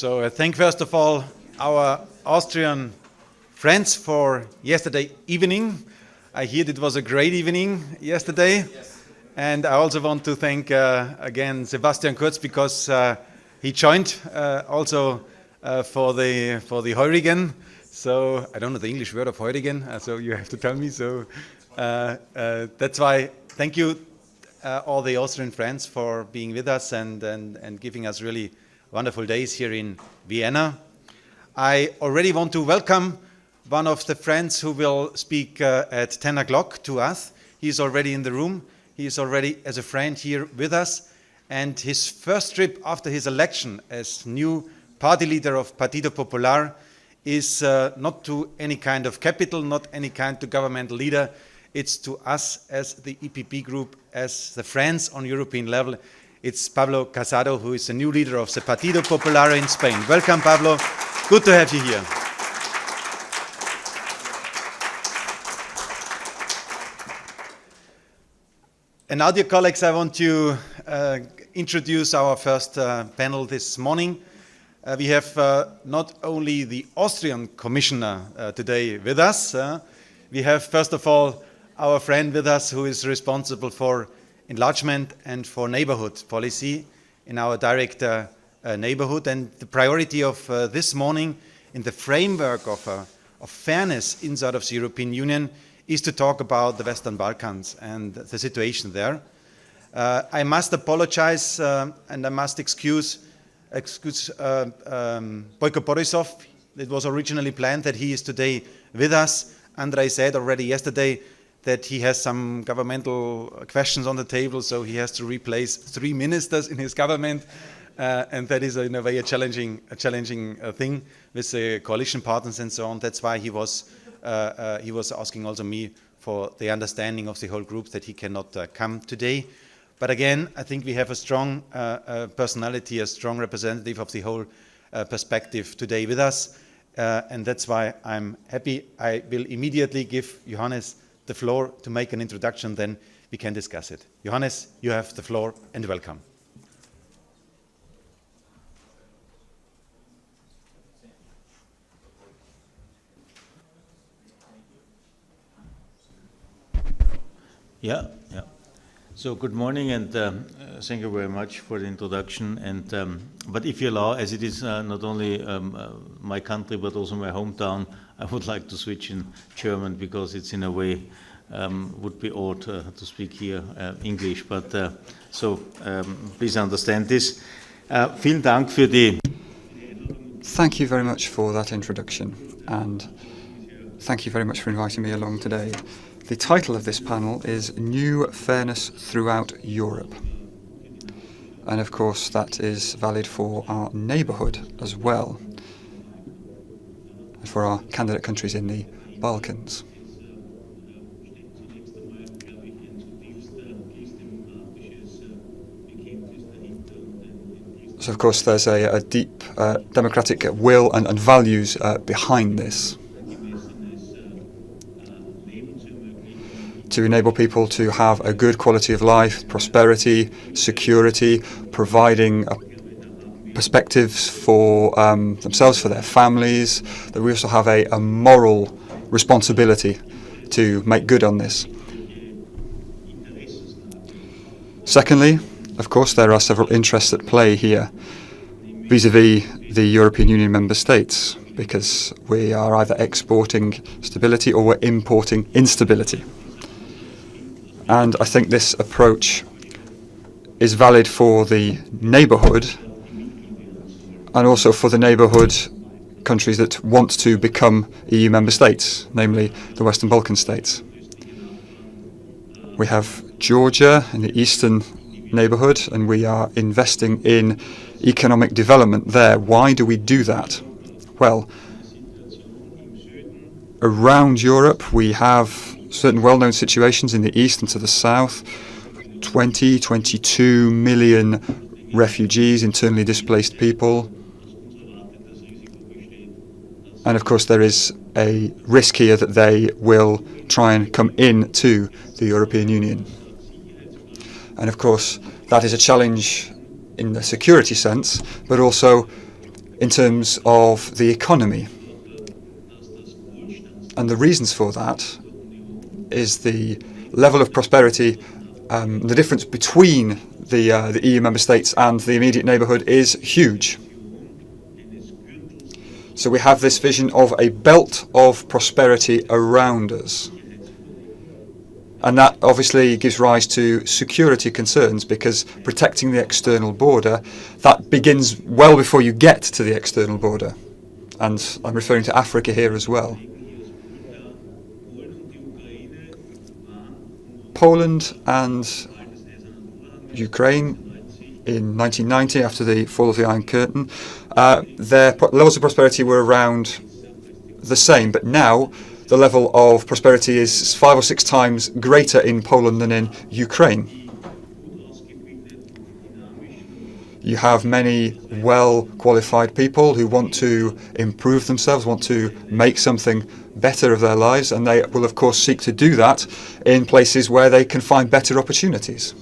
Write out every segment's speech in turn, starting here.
So thank first of all our Austrian friends for yesterday evening. I hear it was a great evening yesterday. Yes. And I also want to thank again Sebastian Kurz because he joined also for the Heurigen. So I don't know the English word of Heurigen, so you have to tell me. So that's why thank you all the Austrian friends for being with us and giving us really wonderful days here in Vienna. I already want to welcome one of the friends who will speak at 10 o'clock to us. He's already in the room. He is already as a friend here with us. And his first trip after his election as new party leader of Partido Popular is not to any kind of capital, not any kind of governmental leader. It's to us as the EPP group, as the friends on European level. It's Pablo Casado, who is the new leader of the Partido Popular in Spain. Welcome, Pablo. Good to have you here. And now, dear colleagues, I want to introduce our first panel this morning. We have not only the Austrian commissioner today with us, we have first of all our friend with us who is responsible for enlargement and for neighborhood policy in our direct neighborhood. And the priority of this morning in the framework of fairness inside of the European Union is to talk about the Western Balkans and the situation there. I must apologize and I must excuse Boyko Borisov. It was originally planned that he is today with us. Andrei said already yesterday that he has some governmental questions on the table, so he has to replace 3 ministers in his government, and that is in a way a challenging thing with the coalition partners and so on. That's why he was asking also me for the understanding of the whole group that he cannot come today. But again, I think we have a strong personality, a strong representative of the whole perspective today with us, and that's why I'm happy. I will immediately give Johannes the floor to make an introduction, then we can discuss it. Johannes, you have the floor and welcome. Yeah. So good morning, and thank you very much for the introduction. And but if you allow, as it is not only my country but also my hometown, I would like to switch in German because it's in a way would be odd to speak here English. But please understand this. Vielen Dank für die. Thank you very much for that introduction, and thank you very much for inviting me along today. The title of this panel is New Fairness Throughout Europe. And of course that is valid for our neighbourhood as well, and for our candidate countries in the Balkans. So of course there's a deep democratic will and values behind this, to enable people to have a good quality of life, prosperity, security, providing perspectives for themselves, for their families, that we also have a moral responsibility to make good on this. Secondly, of course, there are several interests at play here vis-à-vis the European Union member states, because we are either exporting stability or we're importing instability. And I think this approach is valid for the neighbourhood and also for the neighbourhood countries that want to become EU member states, namely the Western Balkan states. We have Georgia in the eastern neighbourhood, and we are investing in economic development there. Why do we do that? Well, around Europe we have certain well-known situations in the east and to the south. 22 million refugees, internally displaced people. And of course there is a risk here that they will try and come into the European Union. And of course that is a challenge in the security sense, but also in terms of the economy. And the reasons for that is the level of prosperity, the difference between the EU member states and the immediate neighbourhood is huge. So we have this vision of a belt of prosperity around us. And that obviously gives rise to security concerns, because protecting the external border, that begins well before you get to the external border. And I'm referring to Africa here as well. Poland and Ukraine in 1990, after the fall of the Iron Curtain, their levels of prosperity were around the same, but now the level of prosperity is 5 or 6 times greater in Poland than in Ukraine. You have many well-qualified people who want to improve themselves, want to make something better of their lives, and they will of course seek to do that in places where they can find better opportunities.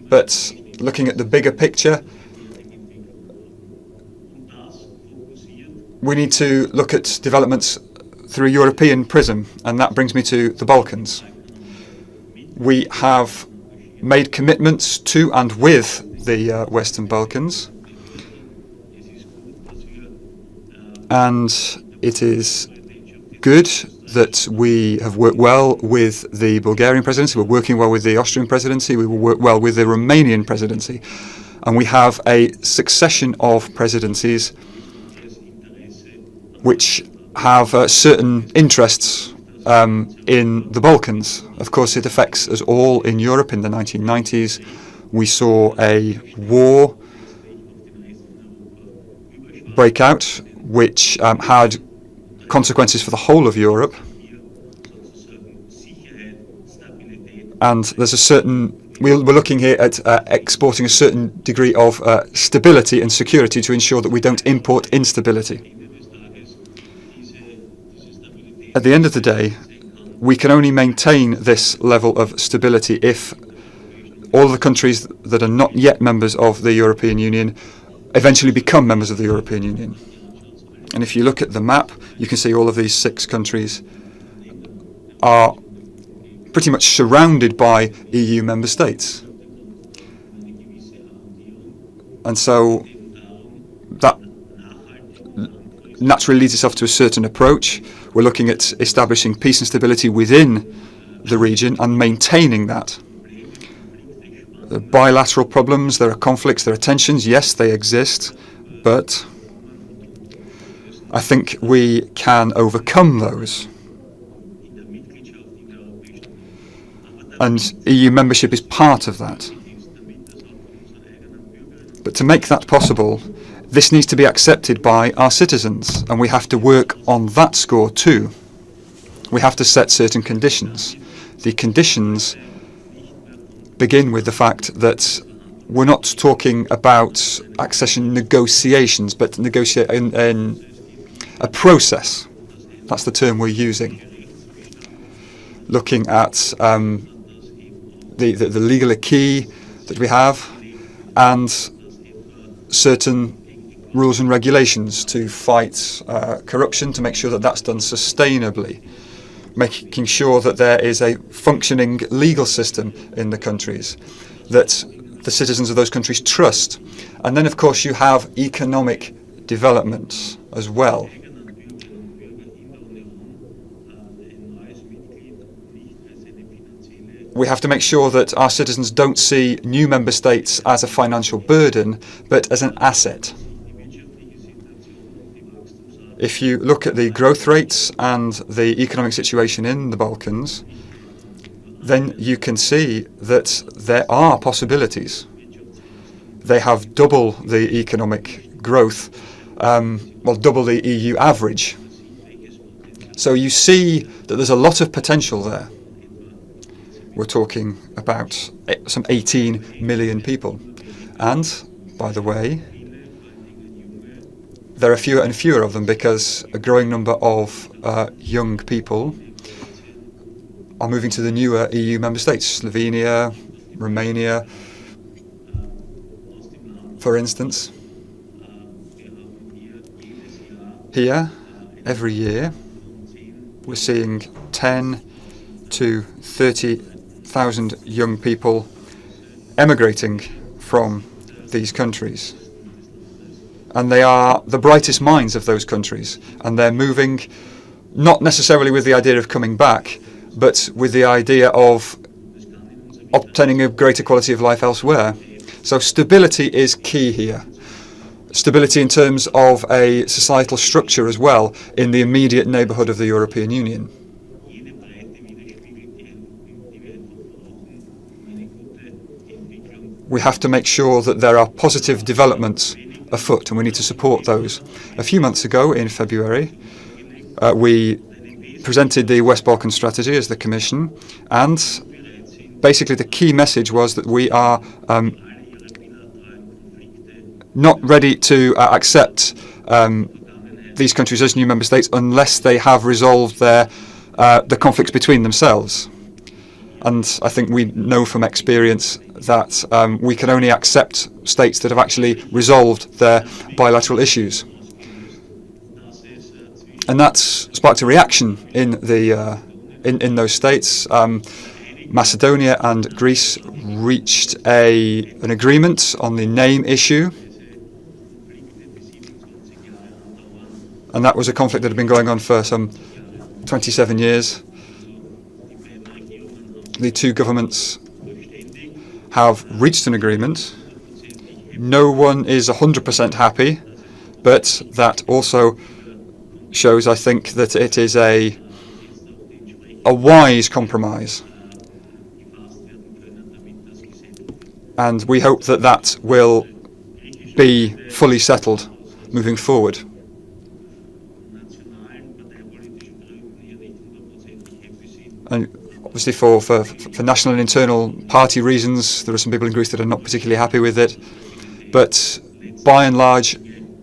But looking at the bigger picture, we need to look at developments through a European prism, and that brings me to the Balkans. We have made commitments to and with the Western Balkans, and it is good that we have worked well with the Bulgarian presidency, we're working well with the Austrian presidency, we will work well with the Romanian presidency, and we have a succession of presidencies which have certain interests in the Balkans. Of course, it affects us all in Europe. In the 1990s, we saw a war break out, which had consequences for the whole of Europe. And there's a certain, we're looking here at exporting a certain degree of stability and security to ensure that we don't import instability. At the end of the day, we can only maintain this level of stability if all the countries that are not yet members of the European Union eventually become members of the European Union. And if you look at the map, you can see all of these 6 countries are pretty much surrounded by EU member states. And so that naturally leads itself to a certain approach. We're looking at establishing peace and stability within the region and maintaining that. There are bilateral problems, there are conflicts, there are tensions. Yes, they exist, but I think we can overcome those. And EU membership is part of that. But to make that possible, this needs to be accepted by our citizens, and we have to work on that score too. We have to set certain conditions. The conditions begin with the fact that we're not talking about accession negotiations, but in a process. That's the term we're using. Looking at the legal acquis that we have, and certain rules and regulations to fight corruption, to make sure that that's done sustainably, making sure that there is a functioning legal system in the countries that the citizens of those countries trust. And then of course you have economic development as well. We have to make sure that our citizens don't see new member states as a financial burden, but as an asset. If you look at the growth rates and the economic situation in the Balkans, then you can see that there are possibilities. They have double the economic growth, double the EU average. So you see that there's a lot of potential there. We're talking about some 18 million people. And, by the way, there are fewer and fewer of them because a growing number of young people are moving to the newer EU member states, Slovenia, Romania, for instance. Here, every year, we're seeing 10 to 30,000 young people emigrating from these countries. And they are the brightest minds of those countries, and they're moving not necessarily with the idea of coming back, but with the idea of obtaining a greater quality of life elsewhere. So stability is key here. Stability in terms of a societal structure as well in the immediate neighbourhood of the European Union. We have to make sure that there are positive developments afoot, and we need to support those. A few months ago, in February, we presented the West Balkan strategy as the Commission, and basically the key message was that we are not ready to accept these countries as new member states unless they have resolved the conflicts between themselves. And I think we know from experience that we can only accept states that have actually resolved their bilateral issues. And that's sparked a reaction in in those states. Macedonia and Greece reached an agreement on the name issue. And that was a conflict that had been going on for some 27 years. The two governments have reached an agreement. No one is 100% happy, but that also shows, I think, that it is a wise compromise. And we hope that that will be fully settled moving forward. And obviously for national and internal party reasons, there are some people in Greece that are not particularly happy with it. But by and large,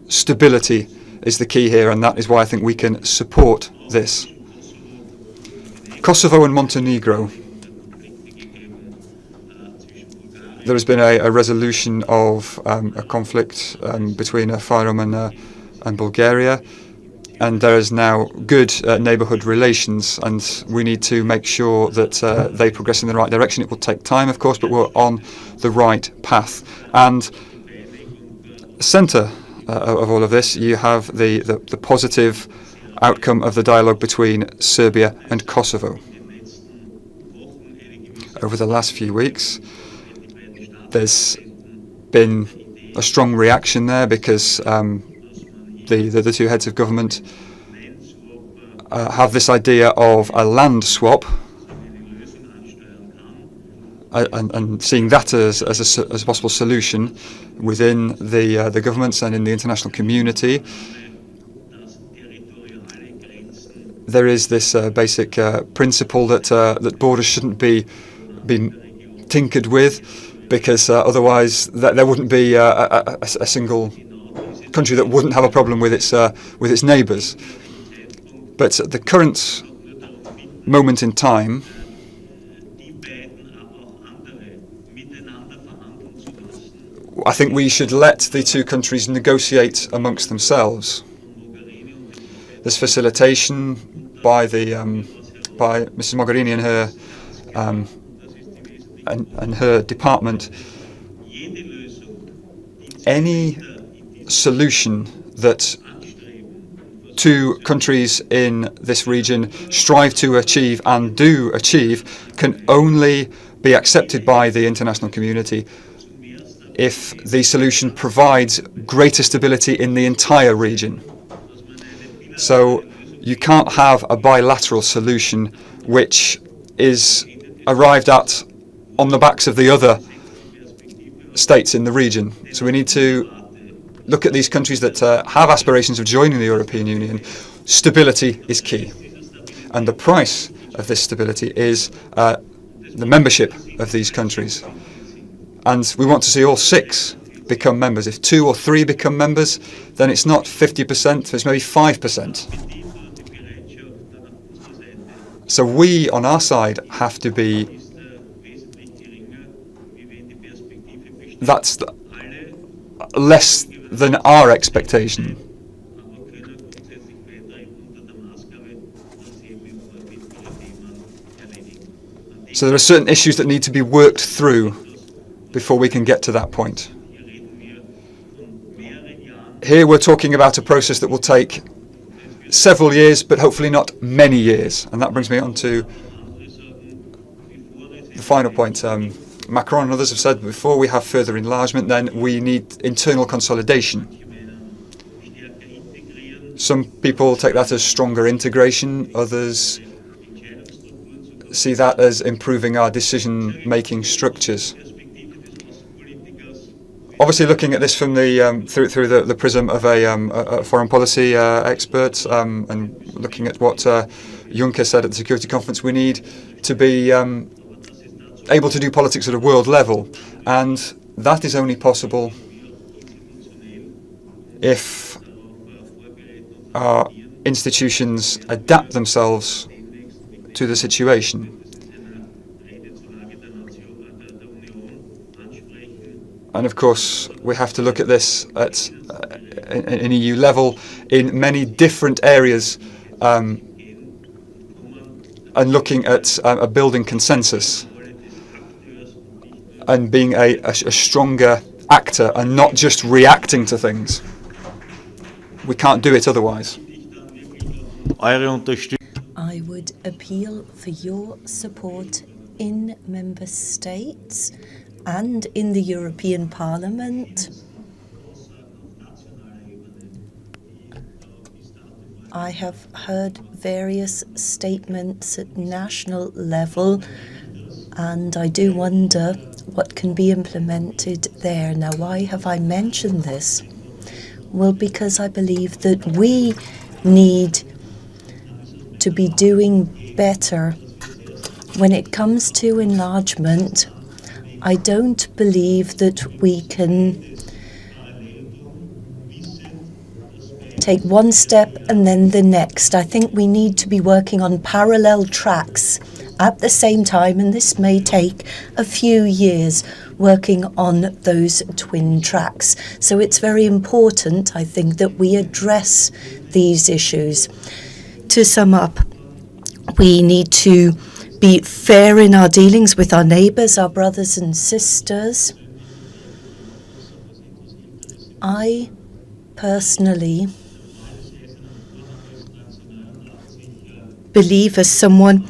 stability is the key here, and that is why I think we can support this. Kosovo and Montenegro. There has been a resolution of a conflict between Fyrom and Bulgaria, and there is now good neighbourhood relations, and we need to make sure that they progress in the right direction. It will take time, of course, but we're on the right path. And centre of all of this, you have the positive outcome of the dialogue between Serbia and Kosovo. Over the last few weeks, there's been a strong reaction there because the two heads of government have this idea of a land swap, and seeing that as a possible solution within the governments and in the international community. There is this basic principle that borders shouldn't be tinkered with, because otherwise there wouldn't be a single country that wouldn't have a problem with its neighbours. But at the current moment in time, I think we should let the two countries negotiate amongst themselves. There's facilitation by Mrs. Mogherini and her department. Any solution that two countries in this region strive to achieve and do achieve can only be accepted by the international community if the solution provides greater stability in the entire region. So you can't have a bilateral solution which is arrived at on the backs of the other states in the region. So we need to look at these countries that have aspirations of joining the European Union. Stability is key. And the price of this stability is the membership of these countries. And we want to see all 6 become members. If 2 or 3 become members, then it's not 50%, it's maybe 5%. So we, on our side, have to be... That's less than our expectation. So there are certain issues that need to be worked through before we can get to that point. Here we're talking about a process that will take several years, but hopefully not many years. And that brings me on to the final point. Macron and others have said before we have further enlargement, then we need internal consolidation. Some people take that as stronger integration, others see that as improving our decision-making structures. Obviously, looking at this from the through the prism of a foreign policy expert, and looking at what Juncker said at the Security Conference, we need to be able to do politics at a world level, and that is only possible if our institutions adapt themselves to the situation. And of course, we have to look at this at an EU level in many different areas, and looking at a building consensus and being a stronger actor and not just reacting to things. We can't do it otherwise. I would appeal for your support in member states and in the European Parliament. I have heard various statements at national level, and I do wonder what can be implemented there. Now, why have I mentioned this? Well, because I believe that we need to be doing better when it comes to enlargement. I don't believe that we can take one step and then the next. I think we need to be working on parallel tracks at the same time, and this may take a few years working on those twin tracks. So it's very important, I think, that we address these issues. To sum up, we need to be fair in our dealings with our neighbours, our brothers and sisters. I personally believe, as someone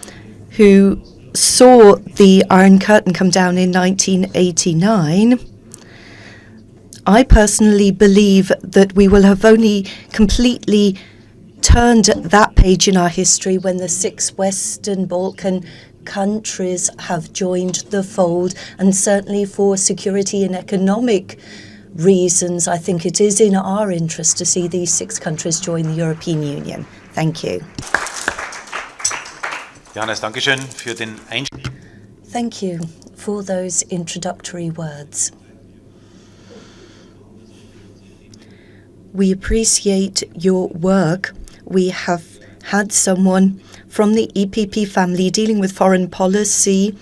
who saw the Iron Curtain come down in 1989, I personally believe that we will have only completely turned that page in our history when the 6 Western Balkan countries have joined the fold, and certainly for security and economic reasons, I think it is in our interest to see these 6 countries join the European Union. Thank you. Johannes, Dankeschön für den Einstieg. Thank you for those introductory words. We appreciate your work. We have had someone from the EPP family dealing with foreign policy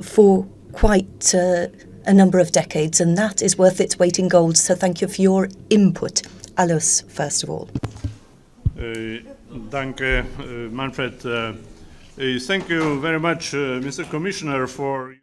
for quite a number of decades, and that is worth its weight in gold. So thank you for your input. Alois, first of all. Danke, Manfred. Thank you very much, Mr. Commissioner, for